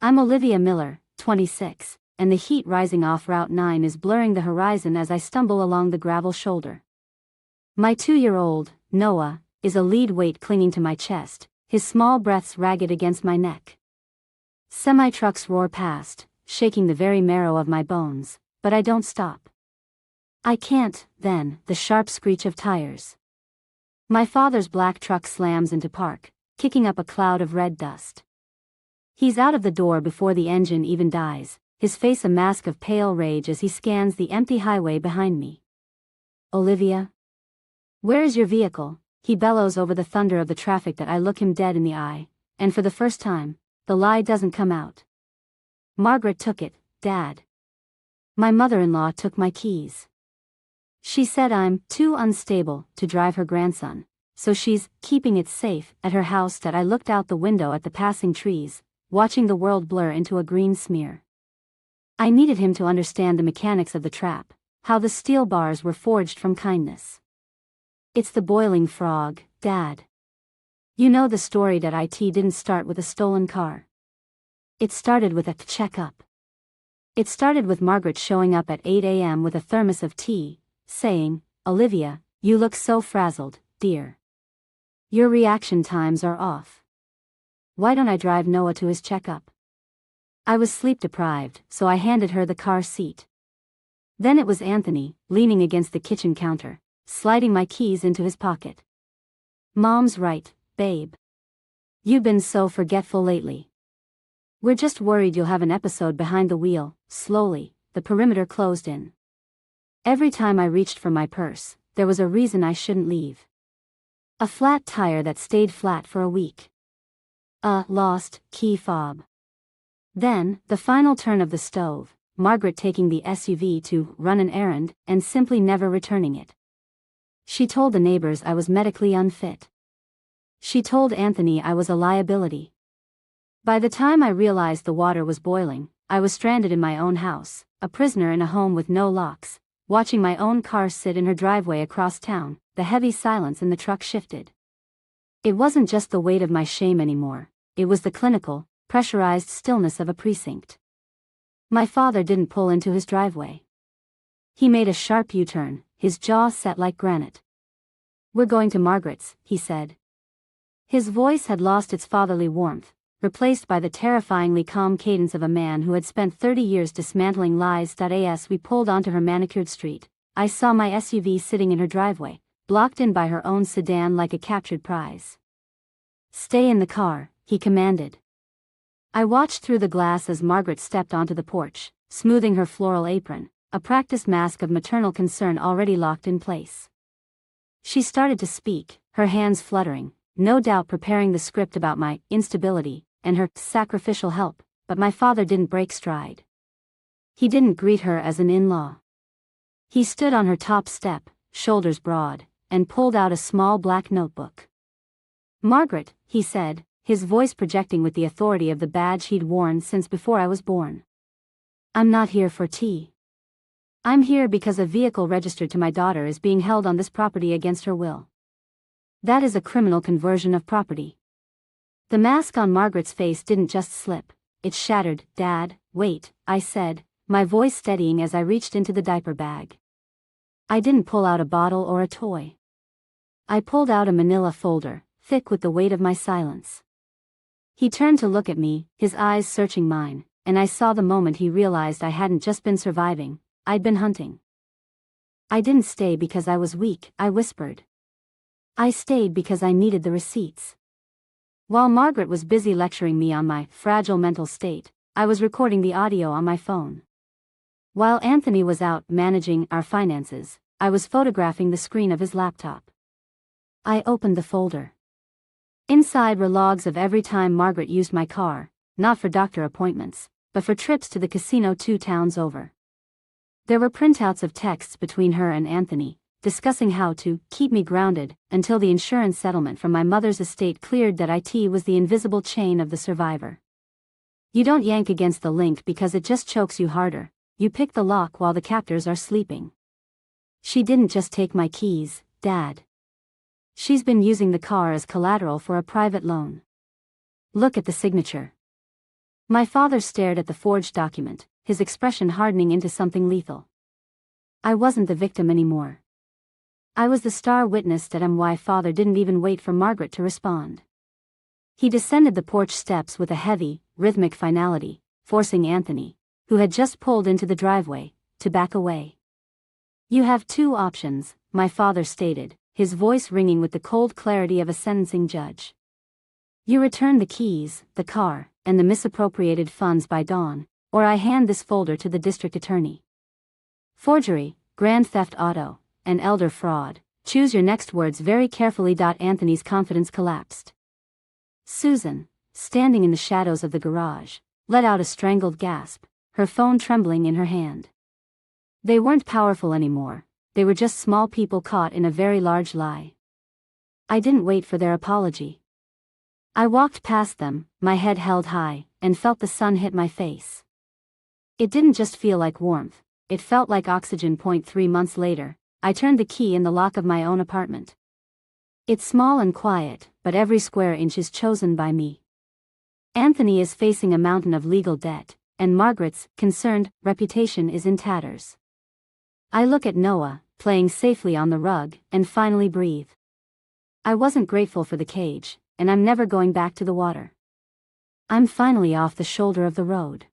I'm Olivia Miller, 26, and the heat rising off Route 9 is blurring the horizon as I stumble along the gravel shoulder. My 2-year-old, Noah, is a lead weight clinging to my chest, his small breaths ragged against my neck. Semi-trucks roar past, shaking the very marrow of my bones, but I don't stop. I can't, then, the sharp screech of tires. My father's black truck slams into park, kicking up a cloud of red dust. He's out of the door before the engine even dies, his face a mask of pale rage as he scans the empty highway behind me. Olivia? Where is your vehicle? He bellows over the thunder of the traffic that I look him dead in the eye, and for the first time, the lie doesn't come out. Margaret took it, Dad. My mother-in-law took my keys. She said I'm too unstable to drive her grandson, so she's keeping it safe at her house. That I looked out the window at the passing trees, watching the world blur into a green smear. I needed him to understand the mechanics of the trap, how the steel bars were forged from kindness. It's the boiling frog, Dad. You know the story that it didn't start with a stolen car. It started with a checkup. It started with Margaret showing up at 8 a.m. with a thermos of tea, saying, "Olivia, you look so frazzled, dear. Your reaction times are off. Why don't I drive Noah to his checkup?" I was sleep deprived, so I handed her the car seat. Then it was Anthony, leaning against the kitchen counter, sliding my keys into his pocket. "Mom's right, babe. You've been so forgetful lately. We're just worried you'll have an episode behind the wheel." Slowly, the perimeter closed in. Every time I reached for my purse, there was a reason I shouldn't leave. A flat tire that stayed flat for a week. A lost key fob. Then, the final turn of the stove, Margaret taking the SUV to run an errand and simply never returning it. She told the neighbors I was medically unfit. She told Anthony I was a liability. By the time I realized the water was boiling, I was stranded in my own house, a prisoner in a home with no locks, watching my own car sit in her driveway across town. The heavy silence in the truck shifted. It wasn't just the weight of my shame anymore, it was the clinical, pressurized stillness of a precinct. My father didn't pull into his driveway. He made a sharp U-turn, his jaw set like granite. "We're going to Margaret's," he said. His voice had lost its fatherly warmth, replaced by the terrifyingly calm cadence of a man who had spent 30 years dismantling lies. As we pulled onto her manicured street, I saw my SUV sitting in her driveway, blocked in by her own sedan like a captured prize. "Stay in the car," he commanded. I watched through the glass as Margaret stepped onto the porch, smoothing her floral apron, a practiced mask of maternal concern already locked in place. She started to speak, her hands fluttering, no doubt preparing the script about my instability and her sacrificial help, but my father didn't break stride. He didn't greet her as an in-law. He stood on her top step, shoulders broad, and pulled out a small black notebook. "Margaret," he said, his voice projecting with the authority of the badge he'd worn since before I was born. "I'm not here for tea. I'm here because a vehicle registered to my daughter is being held on this property against her will. That is a criminal conversion of property." The mask on Margaret's face didn't just slip, it shattered. "Dad, wait," I said, my voice steadying as I reached into the diaper bag. I didn't pull out a bottle or a toy. I pulled out a manila folder, thick with the weight of my silence. He turned to look at me, his eyes searching mine, and I saw the moment he realized I hadn't just been surviving, I'd been hunting. "I didn't stay because I was weak," I whispered. "I stayed because I needed the receipts." While Margaret was busy lecturing me on my fragile mental state, I was recording the audio on my phone. While Anthony was out managing our finances, I was photographing the screen of his laptop. I opened the folder. Inside were logs of every time Margaret used my car, not for doctor appointments, but for trips to the casino 2 towns over. There were printouts of texts between her and Anthony, discussing how to keep me grounded until the insurance settlement from my mother's estate cleared. That it was the invisible chain of the survivor. You don't yank against the link because it just chokes you harder, you pick the lock while the captors are sleeping. She didn't just take my keys, Dad. She's been using the car as collateral for a private loan. Look at the signature. My father stared at the forged document, his expression hardening into something lethal. I wasn't the victim anymore. I was the star witness. My father didn't even wait for Margaret to respond. He descended the porch steps with a heavy, rhythmic finality, forcing Anthony, who had just pulled into the driveway, to back away. You have two options, my father stated, his voice ringing with the cold clarity of a sentencing judge. You return the keys, the car, and the misappropriated funds by dawn, or I hand this folder to the district attorney. Forgery, grand theft auto, and elder fraud. Choose your next words very carefully. Anthony's confidence collapsed. Susan, standing in the shadows of the garage, let out a strangled gasp, her phone trembling in her hand. They weren't powerful anymore, they were just small people caught in a very large lie. I didn't wait for their apology. I walked past them, my head held high, and felt the sun hit my face. It didn't just feel like warmth, it felt like oxygen. 3 months later, I turned the key in the lock of my own apartment. It's small and quiet, but every square inch is chosen by me. Anthony is facing a mountain of legal debt, and Margaret's concerned reputation is in tatters. I look at Noah, playing safely on the rug, and finally breathe. I wasn't grateful for the cage, and I'm never going back to the water. I'm finally off the shoulder of the road.